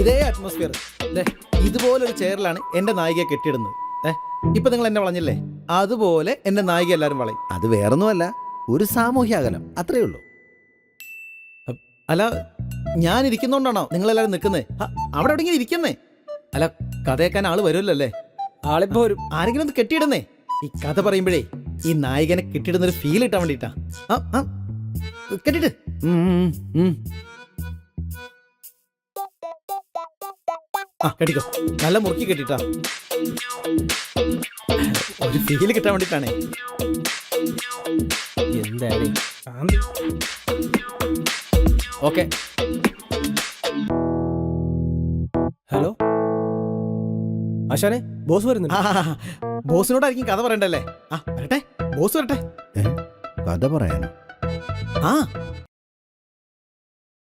ഇതേ അറ്റ്മോസ്ഫിയർ ഇതുപോലൊരു ചെയറിലാണ് എന്റെ നായികയെ കെട്ടിയിടുന്നത്. ഇപ്പൊ നിങ്ങൾ എന്നെ വളഞ്ഞില്ലേ, അതുപോലെ എന്റെ നായിക എല്ലാവരും വളയും. അത് വേറൊന്നുമല്ല, ഒരു സാമൂഹ്യ അകലം, അത്രേ ഉള്ളൂ. അല്ല, ഞാൻ ഇരിക്കുന്നോണ്ടാണോ നിങ്ങളെല്ലാവരും നിൽക്കുന്നേ? അവിടെ എവിടെയെങ്കിലും ഇരിക്കുന്നേ. അല്ല, കഥ കേൾക്കാൻ ആള് വരുമല്ലോ അല്ലേ? ആളിപ്പോ വരും. ആരെങ്കിലും ഒന്ന് കെട്ടിയിടുന്നേ. ഈ കഥ പറയുമ്പോഴേ ഈ നായകനെ കെട്ടിയിടുന്നൊരു ഫീൽ കിട്ടാൻ വേണ്ടിട്ടാ. കെട്ടിട്ട് കെട്ടിക്കോ, നല്ല മുറുക്കി കെട്ടിട്ടാ, ഒരു ഫീല് കിട്ടാൻ വേണ്ടിട്ടാണേ. എന്തായാലും ഓക്കെ. ഹലോ ആശാനെ, ബോസ് വരുന്നുണ്ട്. ബോസിനോടായിരിക്കും കഥ പറയണ്ടല്ലേ? വരട്ടെ, ബോസ് വരട്ടെ. കഥ പറയാനോ?